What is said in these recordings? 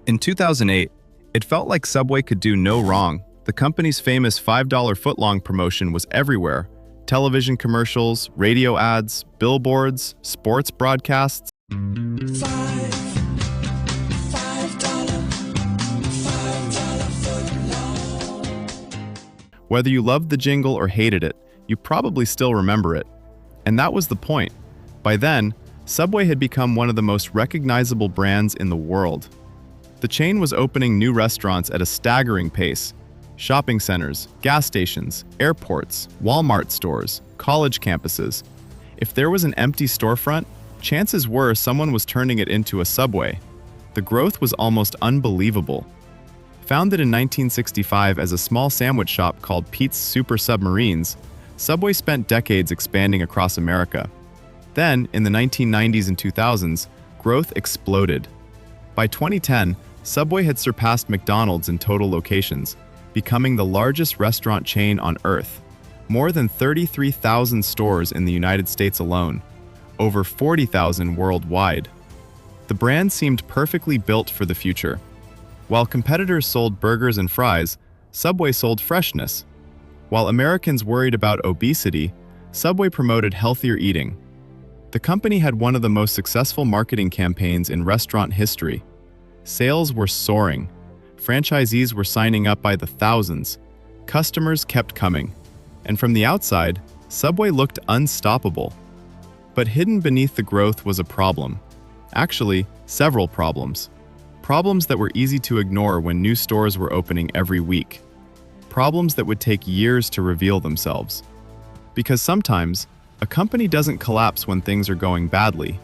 In 2008, it felt like Subway could do no wrong. The company's famous $5 footlong promotion was everywhere. Television commercials, radio ads, billboards, sports broadcasts. Whether you loved the jingle or hated it, you probably still remember it. And that was the point. By then, Subway had become one of the most recognizable brands in the world. The chain was opening new restaurants at a staggering pace. Shopping centers, gas stations, airports, Walmart stores, college campuses. If there was an empty storefront, chances were someone was turning it into a Subway. The growth was almost unbelievable. Founded in 1965 as a small sandwich shop called Pete's Super Submarines, Subway spent decades expanding across America. Then, in the 1990s and 2000s, growth exploded. By 2010, Subway had surpassed McDonald's in total locations, becoming the largest restaurant chain on Earth. More than 33,000 stores in the United States alone, over 40,000 worldwide. The brand seemed perfectly built for the future. While competitors sold burgers and fries, Subway sold freshness. While Americans worried about obesity, Subway promoted healthier eating. The company had one of the most successful marketing campaigns in restaurant history. Sales were soaring. Franchisees were signing up by the thousands. Customers kept coming. And from the outside, Subway looked unstoppable. But hidden beneath the growth was a problem. Actually, several problems. Problems that were easy to ignore when new stores were opening every week. Problems that would take years to reveal themselves. Because sometimes, a company doesn't collapse when things are going badly.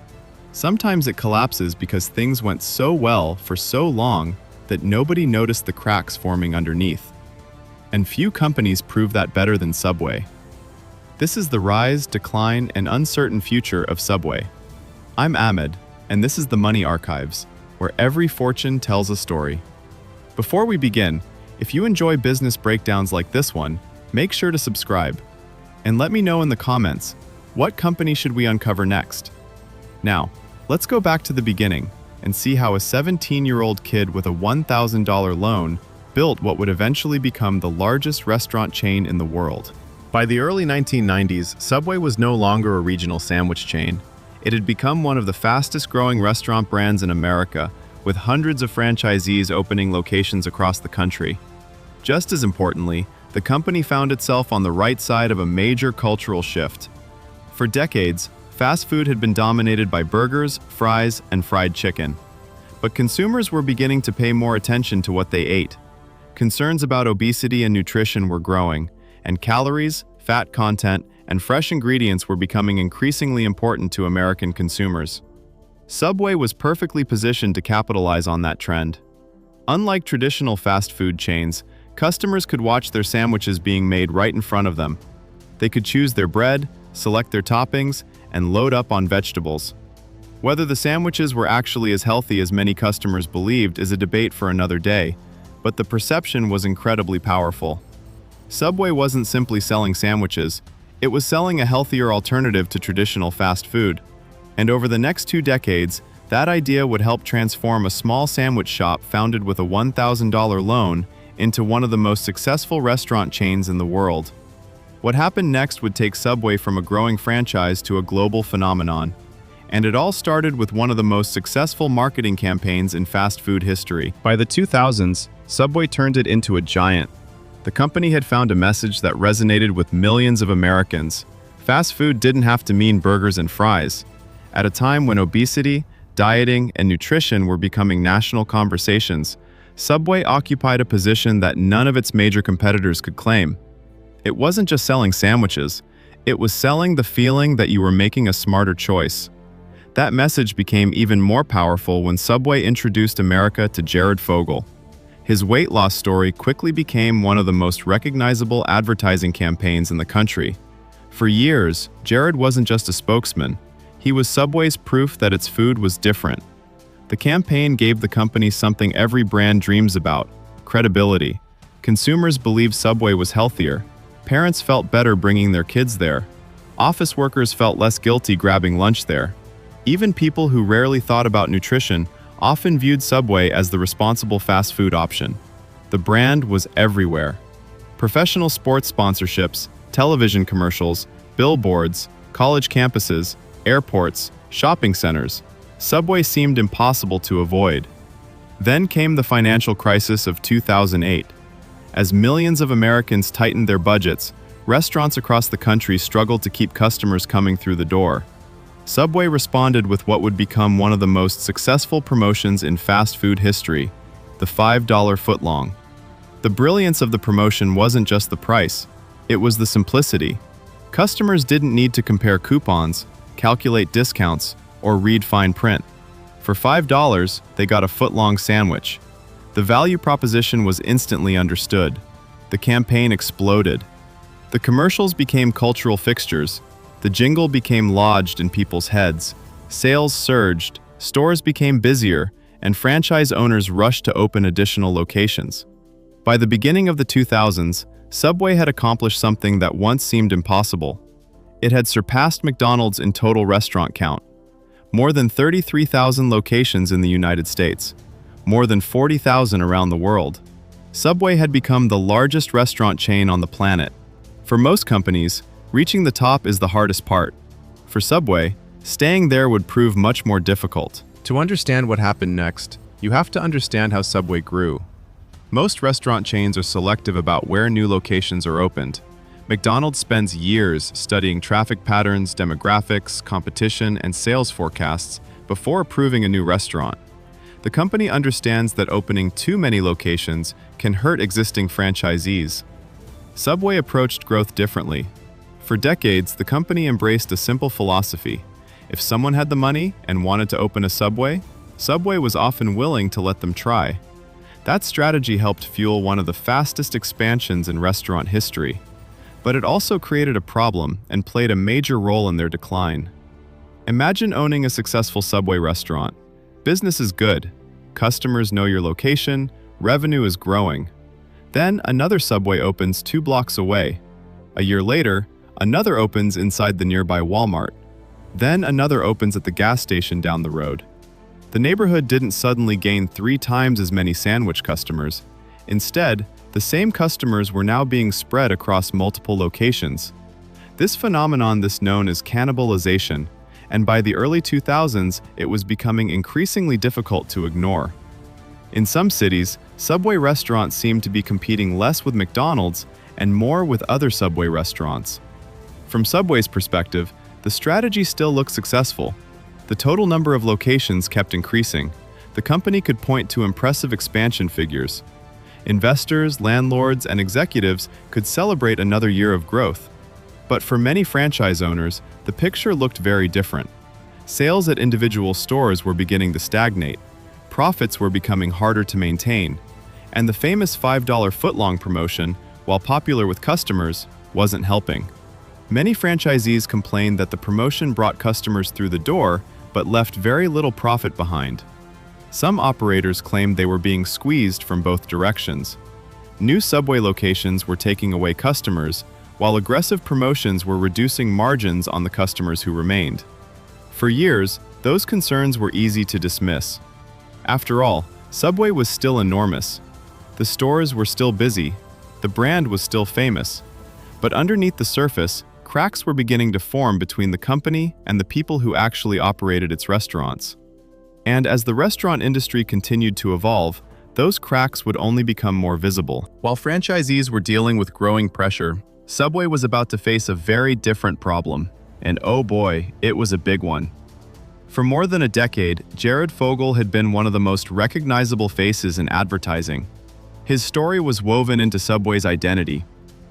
Sometimes it collapses because things went so well for so long that nobody noticed the cracks forming underneath. And few companies prove that better than Subway. This is the rise, decline, and uncertain future of Subway. I'm Ahmed, and this is the Money Archives, where every fortune tells a story. Before we begin, if you enjoy business breakdowns like this one, make sure to subscribe. And let me know in the comments, what company should we uncover next? Now, let's go back to the beginning and see how a 17-year-old kid with a $1,000 loan built what would eventually become the largest restaurant chain in the world. By the early 1990s, Subway was no longer a regional sandwich chain. It had become one of the fastest-growing restaurant brands in America, with hundreds of franchisees opening locations across the country. Just as importantly, the company found itself on the right side of a major cultural shift. For decades, fast food had been dominated by burgers, fries, and fried chicken. But consumers were beginning to pay more attention to what they ate. Concerns about obesity and nutrition were growing, and calories, fat content, and fresh ingredients were becoming increasingly important to American consumers. Subway was perfectly positioned to capitalize on that trend. Unlike traditional fast food chains, customers could watch their sandwiches being made right in front of them. They could choose their bread, select their toppings, and load up on vegetables. Whether the sandwiches were actually as healthy as many customers believed is a debate for another day, but the perception was incredibly powerful. Subway wasn't simply selling sandwiches, it was selling a healthier alternative to traditional fast food. And over the next 2 decades, that idea would help transform a small sandwich shop founded with a $1,000 loan into one of the most successful restaurant chains in the world. What happened next would take Subway from a growing franchise to a global phenomenon. And it all started with one of the most successful marketing campaigns in fast food history. By the 2000s, Subway turned it into a giant. The company had found a message that resonated with millions of Americans. Fast food didn't have to mean burgers and fries. At a time when obesity, dieting, and nutrition were becoming national conversations, Subway occupied a position that none of its major competitors could claim. It wasn't just selling sandwiches, it was selling the feeling that you were making a smarter choice. That message became even more powerful when Subway introduced America to Jared Fogle. His weight loss story quickly became one of the most recognizable advertising campaigns in the country. For years, Jared wasn't just a spokesman, he was Subway's proof that its food was different. The campaign gave the company something every brand dreams about: credibility. Consumers believed Subway was healthier. Parents felt better bringing their kids there. Office workers felt less guilty grabbing lunch there. Even people who rarely thought about nutrition often viewed Subway as the responsible fast food option. The brand was everywhere. Professional sports sponsorships, television commercials, billboards, college campuses, airports, shopping centers. Subway seemed impossible to avoid. Then came the financial crisis of 2008. As millions of Americans tightened their budgets, restaurants across the country struggled to keep customers coming through the door. Subway responded with what would become one of the most successful promotions in fast food history, the $5 footlong. The brilliance of the promotion wasn't just the price, it was the simplicity. Customers didn't need to compare coupons, calculate discounts, or read fine print. For $5, they got a footlong sandwich. The value proposition was instantly understood. The campaign exploded. The commercials became cultural fixtures. The jingle became lodged in people's heads. Sales surged, stores became busier, and franchise owners rushed to open additional locations. By the beginning of the 2000s, Subway had accomplished something that once seemed impossible. It had surpassed McDonald's in total restaurant count. More than 33,000 locations in the United States. More than 40,000 around the world. Subway had become the largest restaurant chain on the planet. For most companies, reaching the top is the hardest part. For Subway, staying there would prove much more difficult. To understand what happened next, you have to understand how Subway grew. Most restaurant chains are selective about where new locations are opened. McDonald's spends years studying traffic patterns, demographics, competition, and sales forecasts before approving a new restaurant. The company understands that opening too many locations can hurt existing franchisees. Subway approached growth differently. For decades, the company embraced a simple philosophy. If someone had the money and wanted to open a Subway, Subway was often willing to let them try. That strategy helped fuel one of the fastest expansions in restaurant history. But it also created a problem and played a major role in their decline. Imagine owning a successful Subway restaurant. Business is good. Customers know your location, revenue is growing. Then another Subway opens 2 blocks away. A year later, another opens inside the nearby Walmart. Then another opens at the gas station down the road. The neighborhood didn't suddenly gain 3 times as many sandwich customers. Instead, the same customers were now being spread across multiple locations. This phenomenon is known as cannibalization, and by the early 2000s, it was becoming increasingly difficult to ignore. In some cities, Subway restaurants seemed to be competing less with McDonald's and more with other Subway restaurants. From Subway's perspective, the strategy still looked successful. The total number of locations kept increasing. The company could point to impressive expansion figures. Investors, landlords, and executives could celebrate another year of growth. But for many franchise owners, the picture looked very different. Sales at individual stores were beginning to stagnate. Profits were becoming harder to maintain. And the famous $5 footlong promotion, while popular with customers, wasn't helping. Many franchisees complained that the promotion brought customers through the door, but left very little profit behind. Some operators claimed they were being squeezed from both directions. New Subway locations were taking away customers, while aggressive promotions were reducing margins on the customers who remained. For years, those concerns were easy to dismiss. After all, Subway was still enormous. The stores were still busy. The brand was still famous. But underneath the surface, cracks were beginning to form between the company and the people who actually operated its restaurants. And as the restaurant industry continued to evolve, those cracks would only become more visible. While franchisees were dealing with growing pressure, Subway was about to face a very different problem. And oh boy, it was a big one. For more than a decade, Jared Fogle had been one of the most recognizable faces in advertising. His story was woven into Subway's identity.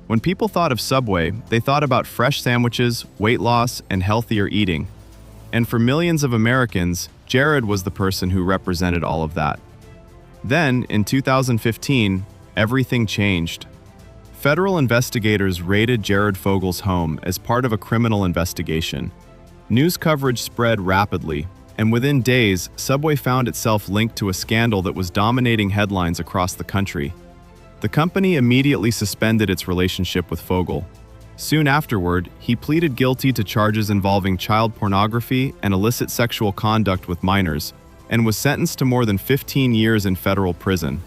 When people thought of Subway, they thought about fresh sandwiches, weight loss, and healthier eating. And for millions of Americans, Jared was the person who represented all of that. Then, in 2015, everything changed. Federal investigators raided Jared Fogle's home as part of a criminal investigation. News coverage spread rapidly, and within days, Subway found itself linked to a scandal that was dominating headlines across the country. The company immediately suspended its relationship with Fogle. Soon afterward, he pleaded guilty to charges involving child pornography and illicit sexual conduct with minors, and was sentenced to more than 15 years in federal prison.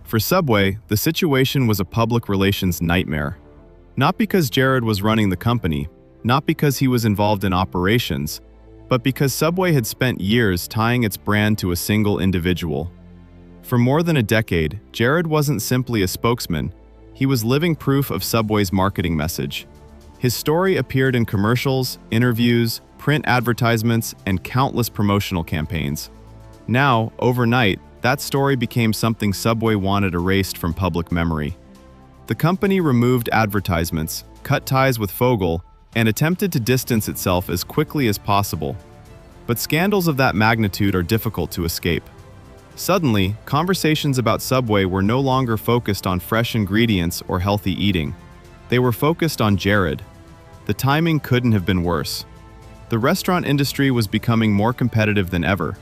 For Subway, the situation was a public relations nightmare. Not because Jared was running the company, not because he was involved in operations, but because Subway had spent years tying its brand to a single individual. For more than a decade, Jared wasn't simply a spokesman, he was living proof of Subway's marketing message. His story appeared in commercials, interviews, print advertisements, and countless promotional campaigns. Now, overnight, that story became something Subway wanted erased from public memory. The company removed advertisements, cut ties with Fogel, and attempted to distance itself as quickly as possible. But scandals of that magnitude are difficult to escape. Suddenly, conversations about Subway were no longer focused on fresh ingredients or healthy eating. They were focused on Jared. The timing couldn't have been worse. The restaurant industry was becoming more competitive than ever.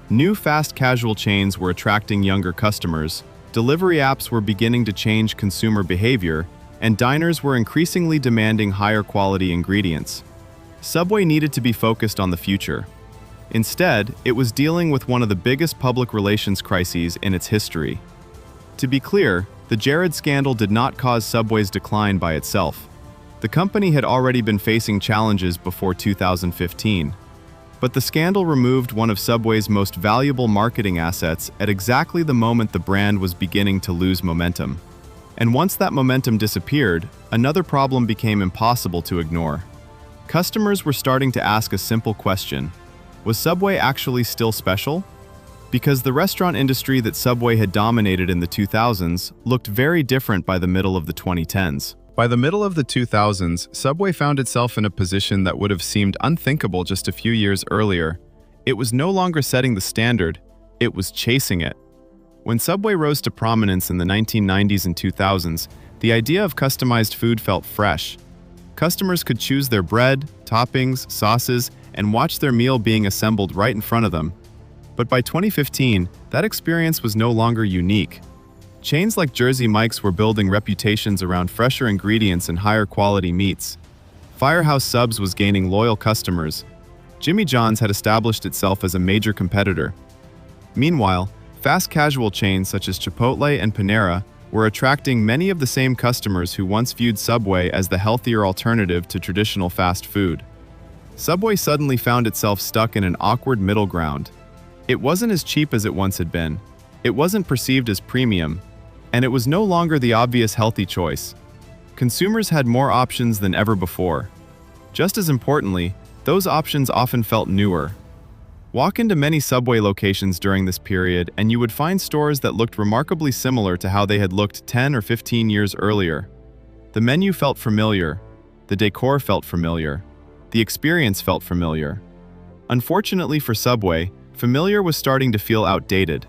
New fast casual chains were attracting younger customers, delivery apps were beginning to change consumer behavior, and diners were increasingly demanding higher quality ingredients. Subway needed to be focused on the future. Instead, it was dealing with one of the biggest public relations crises in its history. To be clear, the Jared scandal did not cause Subway's decline by itself. The company had already been facing challenges before 2015. But the scandal removed one of Subway's most valuable marketing assets at exactly the moment the brand was beginning to lose momentum. And once that momentum disappeared, another problem became impossible to ignore. Customers were starting to ask a simple question: was Subway actually still special? Because the restaurant industry that Subway had dominated in the 2000s looked very different by the middle of the 2010s. By the middle of the 2000s, Subway found itself in a position that would have seemed unthinkable just a few years earlier. It was no longer setting the standard, it was chasing it. When Subway rose to prominence in the 1990s and 2000s, the idea of customized food felt fresh. Customers could choose their bread, toppings, sauces, and watch their meal being assembled right in front of them. But by 2015, that experience was no longer unique. Chains like Jersey Mike's were building reputations around fresher ingredients and higher quality meats. Firehouse Subs was gaining loyal customers. Jimmy John's had established itself as a major competitor. Meanwhile, fast casual chains such as Chipotle and Panera were attracting many of the same customers who once viewed Subway as the healthier alternative to traditional fast food. Subway suddenly found itself stuck in an awkward middle ground. It wasn't as cheap as it once had been. It wasn't perceived as premium. And it was no longer the obvious healthy choice. Consumers had more options than ever before. Just as importantly, those options often felt newer. Walk into many Subway locations during this period and you would find stores that looked remarkably similar to how they had looked 10 or 15 years earlier. The menu felt familiar. The decor felt familiar. The experience felt familiar. Unfortunately for Subway, familiar was starting to feel outdated.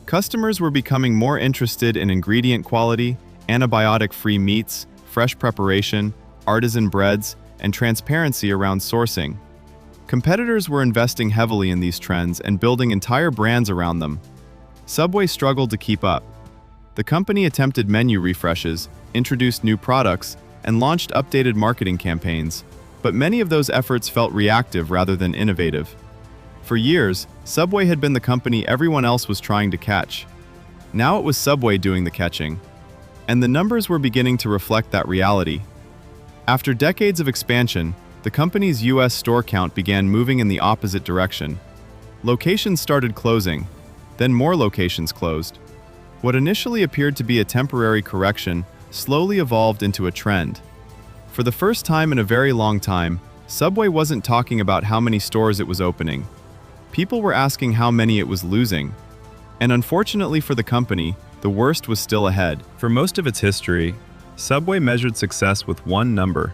Customers were becoming more interested in ingredient quality, antibiotic-free meats, fresh preparation, artisan breads, and transparency around sourcing. Competitors were investing heavily in these trends and building entire brands around them. Subway struggled to keep up. The company attempted menu refreshes, introduced new products, and launched updated marketing campaigns, but many of those efforts felt reactive rather than innovative. For years, Subway had been the company everyone else was trying to catch. Now it was Subway doing the catching. And the numbers were beginning to reflect that reality. After decades of expansion, the company's US store count began moving in the opposite direction. Locations started closing, then more locations closed. What initially appeared to be a temporary correction slowly evolved into a trend. For the first time in a very long time, Subway wasn't talking about how many stores it was opening. People were asking how many it was losing. And unfortunately for the company, the worst was still ahead. For most of its history, Subway measured success with one number: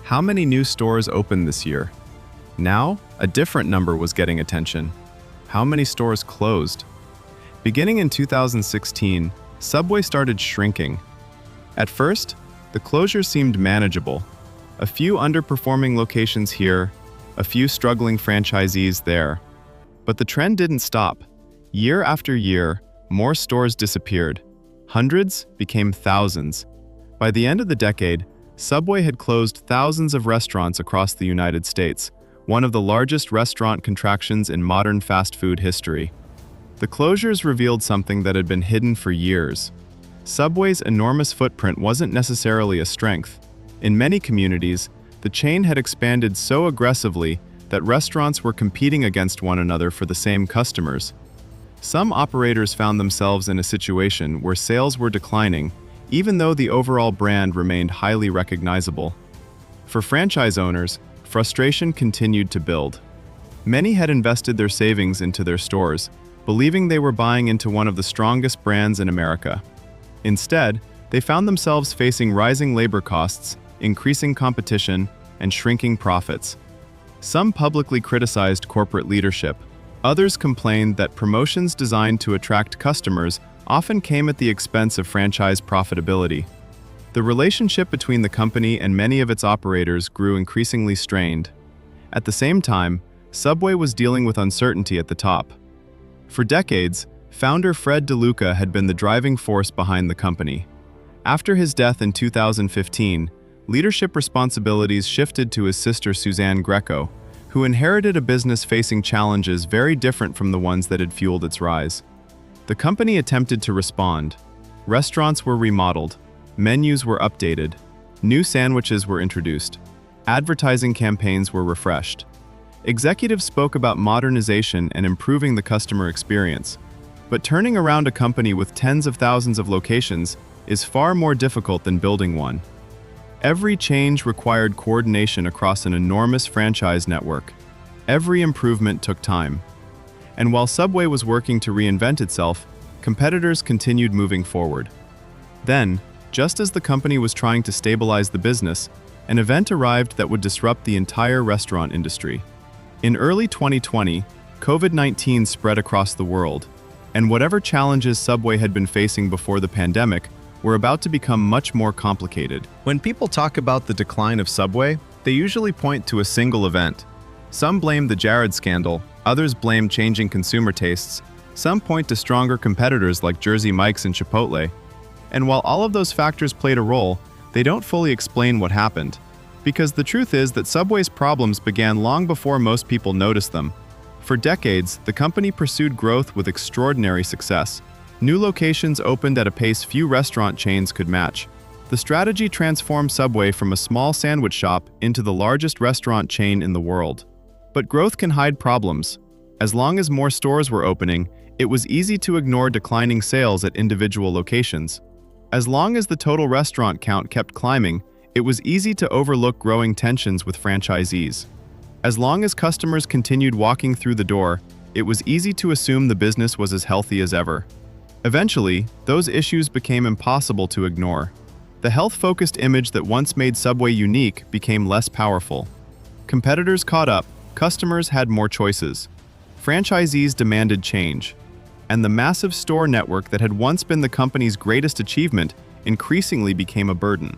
how many new stores opened this year? Now, a different number was getting attention: how many stores closed? Beginning in 2016, Subway started shrinking. At first, the closures seemed manageable. A few underperforming locations here, a few struggling franchisees there. But the trend didn't stop. Year after year, more stores disappeared. Hundreds became thousands. By the end of the decade, Subway had closed thousands of restaurants across the United States, one of the largest restaurant contractions in modern fast food history. The closures revealed something that had been hidden for years. Subway's enormous footprint wasn't necessarily a strength. In many communities, the chain had expanded so aggressively that restaurants were competing against one another for the same customers. Some operators found themselves in a situation where sales were declining, even though the overall brand remained highly recognizable. For franchise owners, frustration continued to build. Many had invested their savings into their stores, believing they were buying into one of the strongest brands in America. Instead, they found themselves facing rising labor costs, increasing competition, and shrinking profits. Some publicly criticized corporate leadership. Others complained that promotions designed to attract customers often came at the expense of franchise profitability. The relationship between the company and many of its operators grew increasingly strained. At the same time, Subway was dealing with uncertainty at the top. For decades, founder Fred DeLuca had been the driving force behind the company. After his death in 2015, leadership responsibilities shifted to his sister Suzanne Greco, who inherited a business facing challenges very different from the ones that had fueled its rise. The company attempted to respond. Restaurants were remodeled, menus were updated, new sandwiches were introduced, advertising campaigns were refreshed. Executives spoke about modernization and improving the customer experience. But turning around a company with tens of thousands of locations is far more difficult than building one. Every change required coordination across an enormous franchise network. Every improvement took time. And while Subway was working to reinvent itself, competitors continued moving forward. Then, just as the company was trying to stabilize the business, an event arrived that would disrupt the entire restaurant industry. In early 2020, COVID-19 spread across the world, and whatever challenges Subway had been facing before the pandemic were about to become much more complicated. When people talk about the decline of Subway, they usually point to a single event. Some blame the Jared scandal, others blame changing consumer tastes, some point to stronger competitors like Jersey Mike's and Chipotle. And while all of those factors played a role, they don't fully explain what happened. Because the truth is that Subway's problems began long before most people noticed them. For decades, the company pursued growth with extraordinary success. New locations opened at a pace few restaurant chains could match. The strategy transformed Subway from a small sandwich shop into the largest restaurant chain in the world. But growth can hide problems. As long as more stores were opening, it was easy to ignore declining sales at individual locations. As long as the total restaurant count kept climbing, it was easy to overlook growing tensions with franchisees. As long as customers continued walking through the door, it was easy to assume the business was as healthy as ever. Eventually, those issues became impossible to ignore. The health-focused image that once made Subway unique became less powerful. Competitors caught up, customers had more choices. Franchisees demanded change. And the massive store network that had once been the company's greatest achievement increasingly became a burden.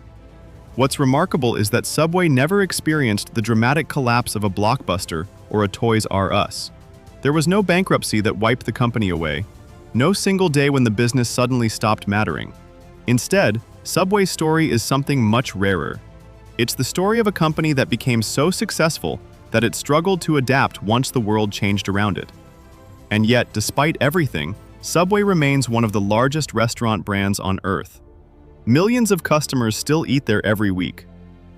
What's remarkable is that Subway never experienced the dramatic collapse of a Blockbuster or a Toys R Us. There was no bankruptcy that wiped the company away, no single day when the business suddenly stopped mattering. Instead, Subway's story is something much rarer. It's the story of a company that became so successful that it struggled to adapt once the world changed around it. And yet, despite everything, Subway remains one of the largest restaurant brands on Earth. Millions of customers still eat there every week.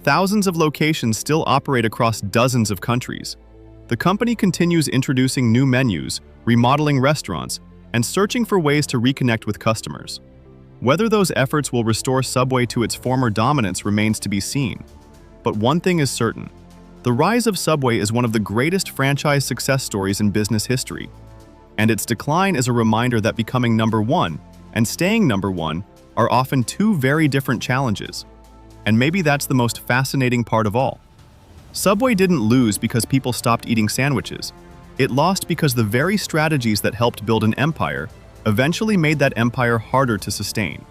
Thousands of locations still operate across dozens of countries. The company continues introducing new menus, remodeling restaurants, and searching for ways to reconnect with customers. Whether those efforts will restore Subway to its former dominance remains to be seen. But one thing is certain. The rise of Subway is one of the greatest franchise success stories in business history. And its decline is a reminder that becoming number one and staying number one are often two very different challenges. And maybe that's the most fascinating part of all. Subway didn't lose because people stopped eating sandwiches. It lost because the very strategies that helped build an empire eventually made that empire harder to sustain.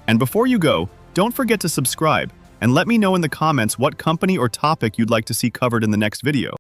And before you go, don't forget to subscribe and let me know in the comments what company or topic you'd like to see covered in the next video.